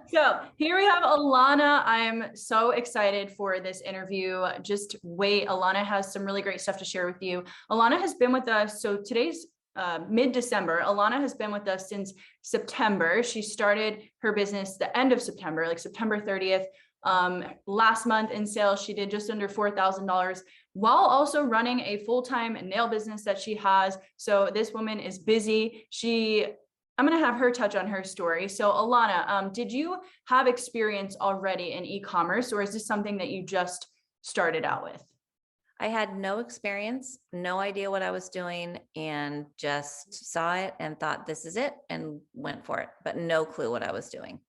So here we have Alanah. I'm so excited for this interview. Just wait. Alanah has some really great stuff to share with you. Alanah has been with us. So today's mid-December. Alanah has been with us since September. She started her business the end of September, like September 30th. Last month in sales, she did just under $4,000 while also running a full-time nail business that she has. So this woman is busy. I'm going to have her touch on her story. So Alanah, did you have experience already in e-commerce, or is this something that you just started out with? I had no experience, no idea what I was doing, and just saw it and thought this is it and went for it, but no clue what I was doing.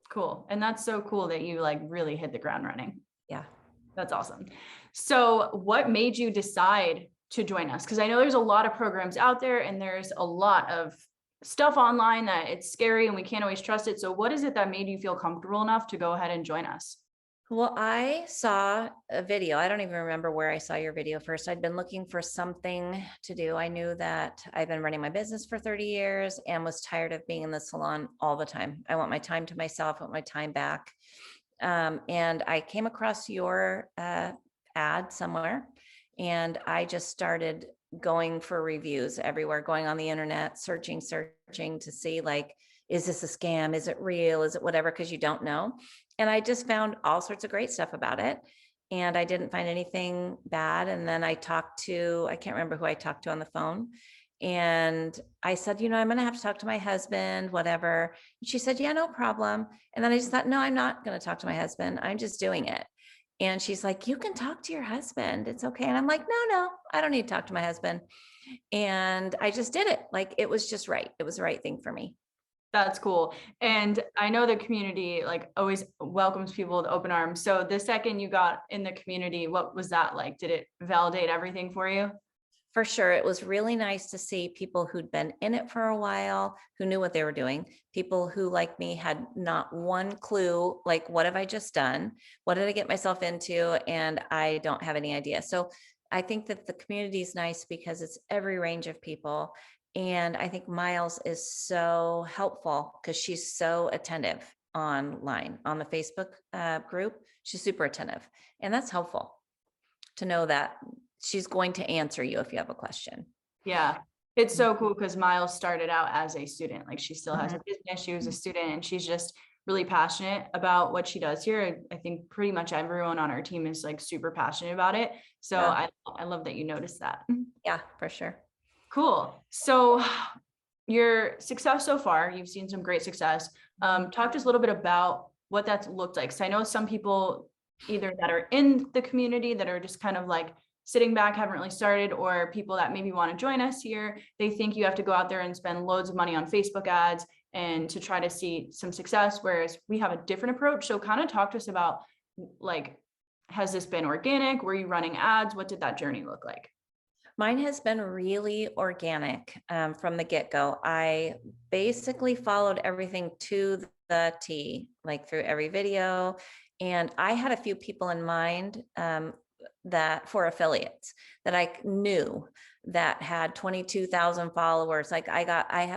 Cool. And that's so cool that you like really hit the ground running. Yeah. That's awesome. So what made you decide to join us? Because I know there's a lot of programs out there and there's a lot of stuff online that it's scary and we can't always trust it. So what is it that made you feel comfortable enough to go ahead and join us? Well, I saw a video. I don't even remember where I saw your video first. I'd been looking for something to do. I knew that I've been running my business for 30 years and was tired of being in the salon all the time. I want my time to myself, I want my time back. And I came across your ad somewhere, and I just started going for reviews everywhere, going on the internet, searching to see, like, is this a scam? Is it real? Is it whatever? Because you don't know. And I just found all sorts of great stuff about it. And I didn't find anything bad. And then I talked to, I can't remember who I talked to on the phone. And I said, I'm going to have to talk to my husband, whatever. And she said, yeah, no problem. And then I just thought, no, I'm not going to talk to my husband. I'm just doing it. And she's like, you can talk to your husband. It's okay. And I'm like, no, I don't need to talk to my husband. And I just did it. Like, it was just right. It was the right thing for me. That's cool. And I know the community like always welcomes people with open arms. So the second you got in the community, what was that like? Did it validate everything for you? For sure. It was really nice to see people who'd been in it for a while, who knew what they were doing, people who, like me, had not one clue, like, what have I just done? What did I get myself into? And I don't have any idea. So I think that the community is nice because it's every range of people. And I think Miles is so helpful because she's so attentive online on the Facebook group. She's super attentive. And that's helpful to know that she's going to answer you if you have a question. Yeah. It's so cool because Miles started out as a student. Like she still has a business. She was a student and she's just really passionate about what she does here. I think pretty much everyone on our team is like super passionate about it. So Yeah. I love that you noticed that. Yeah, for sure. Cool. So your success so far, you've seen some great success. Talk to us a little bit about what that's looked like. So I know some people either that are in the community that are just kind of like sitting back, haven't really started, or people that maybe want to join us here, they think you have to go out there and spend loads of money on Facebook ads and to try to see some success, whereas we have a different approach. So kind of talk to us about, like, has this been organic? Were you running ads? What did that journey look like? Mine has been really organic from the get-go. I basically followed everything to the T, like through every video. And I had a few people in mind that for affiliates that I knew that had 22,000 followers. Like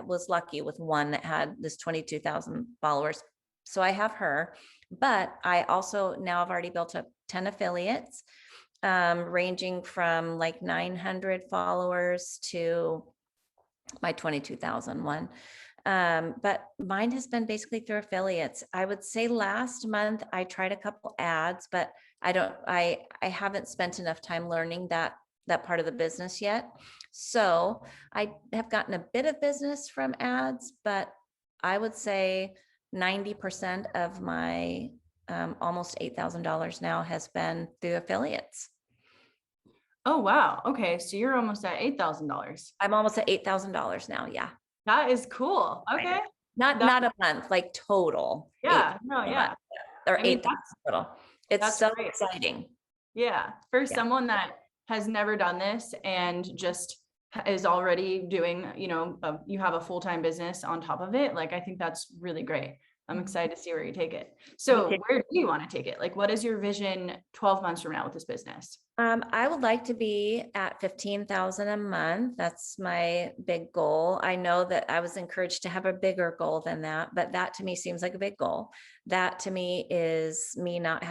was lucky with one that had this 22,000 followers. So I have her, but I also now have already built up 10 affiliates, ranging from like 900 followers to my 22,000 one. But mine has been basically through affiliates. I would say last month I tried a couple ads, but I haven't spent enough time learning that part of the business yet. So I have gotten a bit of business from ads, but I would say 90% of my almost $8,000 now has been through affiliates. Oh, wow. Okay. So you're almost at $8,000. I'm almost at $8,000 now. Yeah. That is cool. Okay. Not a month, like total. Yeah. No, yeah. Or 8,000 total. It's so great. exciting. Yeah. For someone that has never done this and just is already doing, you have a full-time business on top of it. Like, I think that's really great. I'm excited to see where you take it. Me So too. where do you want to take it? Like, what is your vision 12 months from now with this business? I would like to be at 15,000 a month. That's my big goal. I know that I was encouraged to have a bigger goal than that, but that to me seems like a big goal. That to me is me not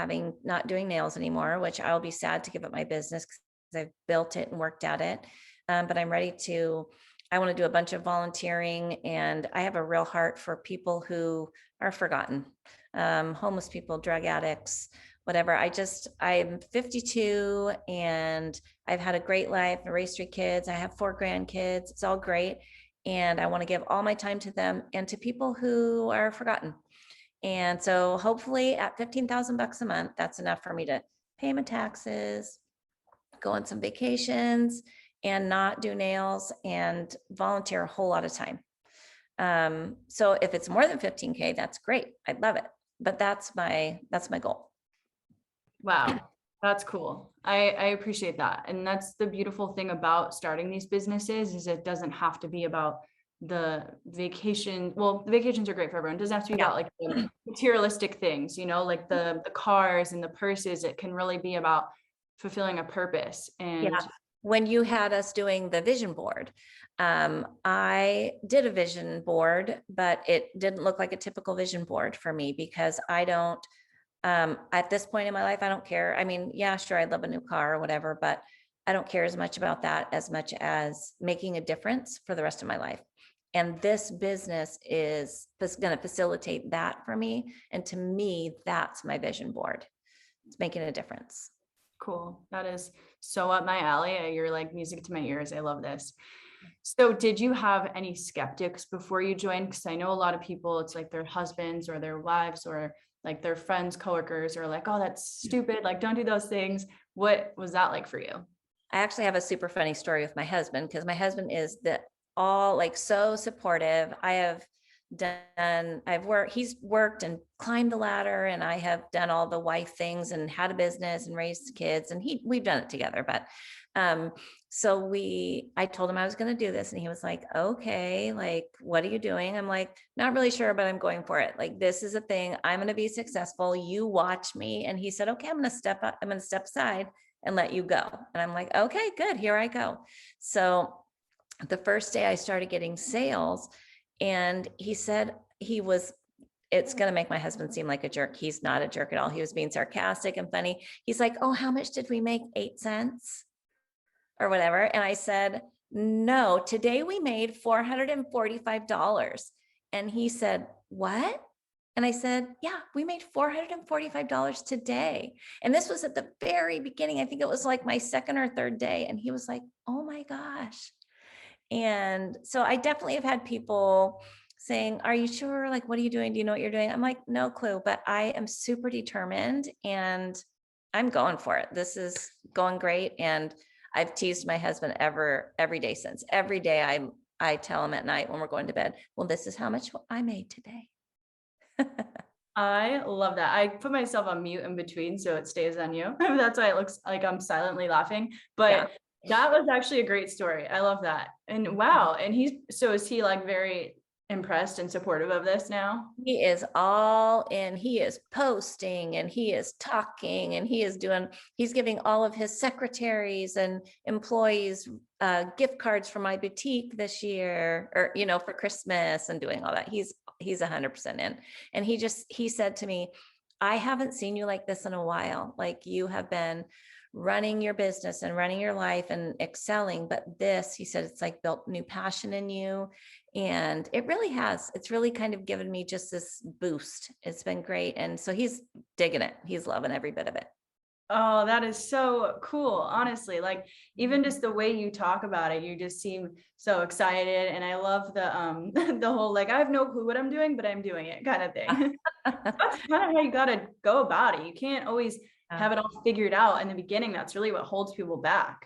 doing nails anymore, which I'll be sad to give up my business because I've built it and worked at it. But I want to do a bunch of volunteering, and I have a real heart for people who are forgotten, homeless people, drug addicts, whatever. I'm 52 and I've had a great life. I raised 3 kids. I have 4 grandkids. It's all great. And I want to give all my time to them and to people who are forgotten. And so hopefully at 15,000 bucks a month, that's enough for me to pay my taxes, go on some vacations, and not do nails and volunteer a whole lot of time. So if it's more than 15K, that's great. I'd love it. But that's my goal. Wow, that's cool. I appreciate that. And that's the beautiful thing about starting these businesses is it doesn't have to be about the vacation. Well, the vacations are great for everyone. It doesn't have to be Yeah. about like the materialistic things, you know, like the cars and the purses. It can really be about fulfilling a purpose. And Yeah. When you had us doing the vision board, I did a vision board, but it didn't look like a typical vision board for me because I don't, at this point in my life, I don't care. I mean, yeah, sure, I'd love a new car or whatever, but I don't care as much about that as much as making a difference for the rest of my life. And this business is going to facilitate that for me. And to me, that's my vision board. It's making a difference. cool. That is so up my alley. You're like music to my ears. I love this. So did you have any skeptics before you joined? Because I know a lot of people, it's like their husbands or their wives or like their friends, coworkers are like, oh, that's stupid. Like, don't do those things. What was that like for you? I actually have a super funny story with my husband because my husband is so supportive. He's worked and climbed the ladder, and I have done all the wife things and had a business and raised kids, and we've done it together. But I told him I was going to do this, and he was like, okay, like, what are you doing? I'm like, not really sure, but I'm going for it. Like, this is a thing. I'm going to be successful. You watch me. And he said, okay, I'm going to step up. I'm going to step aside and let you go. And I'm like, okay, good. Here I go. So the first day I started getting sales, and he said it's going to make my husband seem like a jerk. He's not a jerk at all. He was being sarcastic and funny. He's like, oh, how much did we make? 8 cents or whatever. And I said, no, today we made $445. And he said, what? And I said, yeah, we made $445 today. And this was at the very beginning. I think it was like my second or third day. And he was like, oh my gosh. And so I definitely have had people saying, are you sure? Like, what are you doing? Do you know what you're doing? I'm like, no clue, but I am super determined and I'm going for it. This is going great. And I've teased my husband every day since. Every day I tell him at night when we're going to bed, well, this is how much I made today. I love that. I put myself on mute in between so it stays on you. That's why it looks like I'm silently laughing. But Yeah. that was actually a great story. I love that. And wow. And is he like very impressed and supportive of this now? He is all in. He is posting and he is talking and he's giving all of his secretaries and employees gift cards for my boutique this year, or, for Christmas, and doing all that. He's 100% in. And he said to me, I haven't seen you like this in a while. Like, you have been running your business and running your life and excelling. But this, he said, it's like built new passion in you. And it really has. It's really kind of given me just this boost. It's been great. And so he's digging it. He's loving every bit of it. Oh, that is so cool. Honestly, like even just the way you talk about it, you just seem so excited. And I love the the whole like I have no clue what I'm doing, but I'm doing it kind of thing. That's kind of how you gotta go about it. You can't always have it all figured out in the beginning. That's really what holds people back.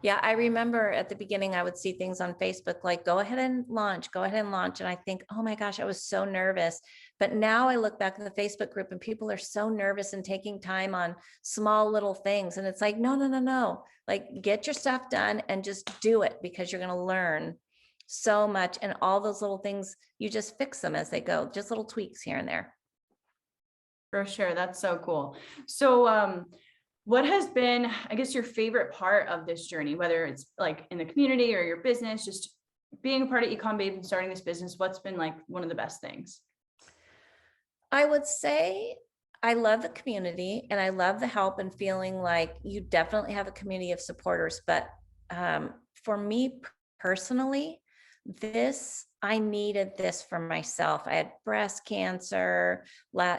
Yeah, I remember at the beginning, I would see things on Facebook like, go ahead and launch, go ahead and launch. And I think, oh my gosh, I was so nervous. But now I look back at the Facebook group and people are so nervous and taking time on small little things. And it's like, no. Like, get your stuff done and just do it, because you're going to learn so much. And all those little things, you just fix them as they go, just little tweaks here and there. For sure. That's so cool. So, what has been, I guess, your favorite part of this journey, whether it's like in the community or your business, just being a part of eCom Babe and starting this business? What's been like one of the best things? I would say I love the community and I love the help and feeling like you definitely have a community of supporters. But for me personally, I needed this for myself. I had breast cancer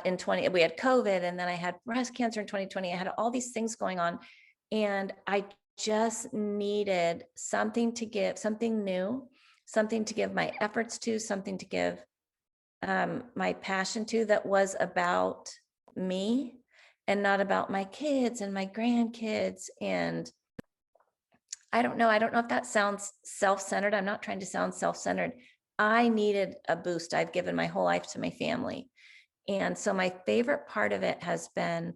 in 20, we had COVID, and then I had breast cancer in 2020. I had all these things going on, and I just needed something to give, something new, something to give my efforts to, something to give my passion to, that was about me and not about my kids and my grandkids. And I don't know if that sounds self-centered. I'm not trying to sound self-centered. I needed a boost. I've given my whole life to my family. And so my favorite part of it has been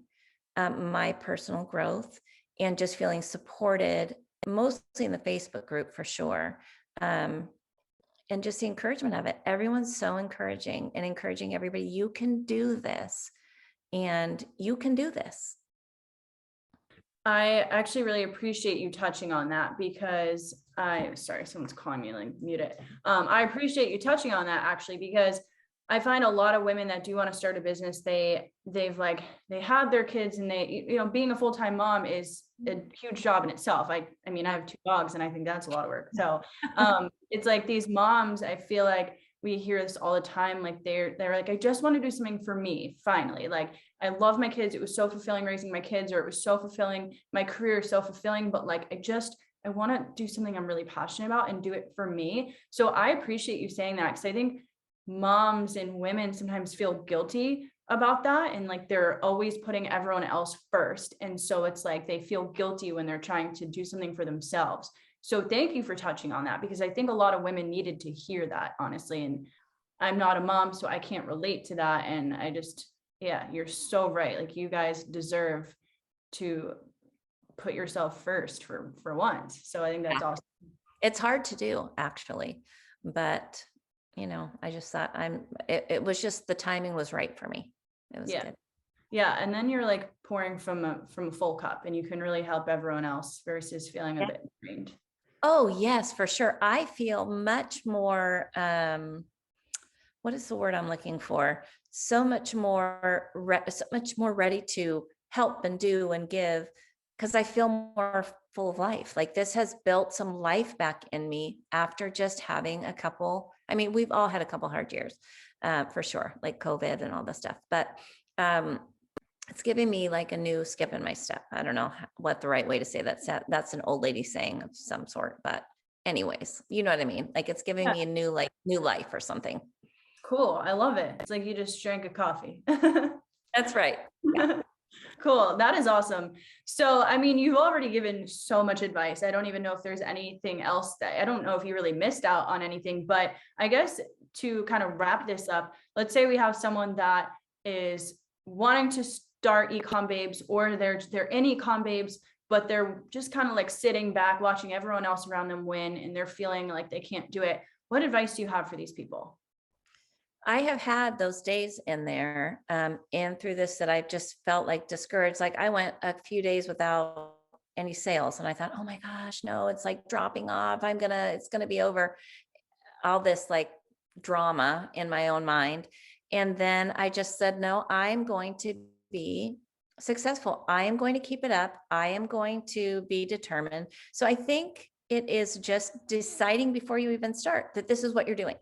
my personal growth and just feeling supported, mostly in the Facebook group for sure. And just the encouragement of it. Everyone's so encouraging and encouraging everybody. You can do this, and you can do this. I actually really appreciate you touching on that, because sorry, someone's calling me, like mute it. I appreciate you touching on that actually, because I find a lot of women that do want to start a business, they have their kids, and being a full-time mom is a huge job in itself. I mean, I have 2 dogs and I think that's a lot of work. So it's like these moms, I feel like we hear this all the time. Like they're like, I just want to do something for me. Finally, like, I love my kids. It was so fulfilling raising my kids, or it was so fulfilling. My career is so fulfilling, but like, I want to do something I'm really passionate about and do it for me. So I appreciate you saying that, because I think moms and women sometimes feel guilty about that, and like they're always putting everyone else first, and so it's like they feel guilty when they're trying to do something for themselves. So thank you for touching on that, because I think a lot of women needed to hear that, honestly. And I'm not a mom, so I can't relate to that. And yeah, you're so right. Like, you guys deserve to put yourself first for once. So I think that's awesome. It's hard to do, actually, but I just thought it was just, the timing was right for me. It was good. Yeah. And then you're like pouring from a full cup, and you can really help everyone else versus feeling a bit drained. Oh yes, for sure. I feel much more, what is the word I'm looking for? So much more ready to help and do and give, because I feel more full of life. Like, this has built some life back in me after just having a couple. I mean, we've all had a couple hard years, for sure, like COVID and all this stuff. But it's giving me like a new skip in my step. I don't know what the right way to say that. That's an old lady saying of some sort, but anyways, you know what I mean? Like, it's giving me a new life or something. Cool. I love it. It's like you just drank a coffee. That's right. Yeah. Cool. That is awesome. So, I mean, you've already given so much advice. I don't even know if there's anything else I don't know if you really missed out on anything, but I guess to kind of wrap this up, let's say we have someone that is wanting to start eCom Babes, or they're in eCom Babes, but they're just kind of like sitting back, watching everyone else around them win, and they're feeling like they can't do it. What advice do you have for these people? I have had those days in there, and through this, that I just felt like discouraged. Like, I went a few days without any sales, and I thought, oh my gosh, no, it's like dropping off. It's gonna be over. All this like drama in my own mind. And then I just said, no, I'm going to be successful. I am going to keep it up. I am going to be determined. So I think it is just deciding before you even start that this is what you're doing.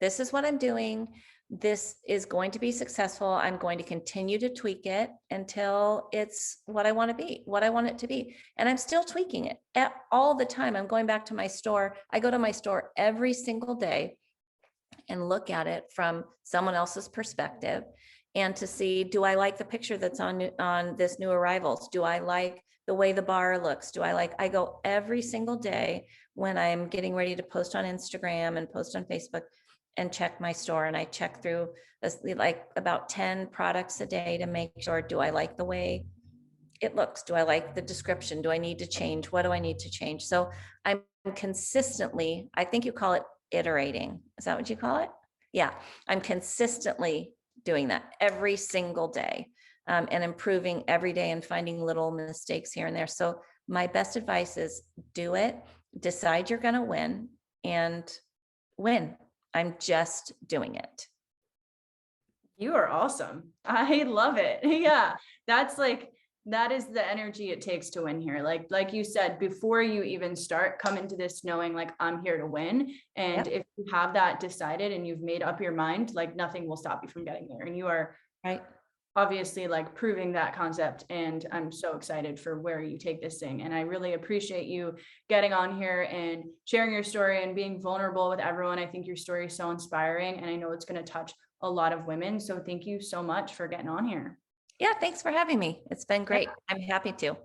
This is what I'm doing. This is going to be successful. I'm going to continue to tweak it until it's what I want to be, what I want it to be. And I'm still tweaking it all the time. I'm going back to my store. I go to my store every single day and look at it from someone else's perspective, and to see, do I like the picture that's on this new arrivals? Do I like the way the bar looks? I go every single day when I'm getting ready to post on Instagram and post on Facebook, and check my store, and I check through like about 10 products a day to make sure, do I like the way it looks? Do I like the description? Do I need to change? What do I need to change? So I'm consistently, I think you call it iterating. Is that what you call it? Yeah, I'm consistently doing that every single day, and improving every day and finding little mistakes here and there. So my best advice is do it, decide you're going to win, and win. I'm just doing it. You are awesome. I love it. Yeah. That's like, that is the energy it takes to win here. Like you said, before you even start, come into this knowing like I'm here to win. And Yep. if you have that decided and you've made up your mind, like nothing will stop you from getting there. And you are Right. obviously like proving that concept. And I'm so excited for where you take this thing. And I really appreciate you getting on here and sharing your story and being vulnerable with everyone. I think your story is so inspiring, and I know it's going to touch a lot of women. So thank you so much for getting on here. Yeah, thanks for having me. It's been Yeah. great. I'm happy to.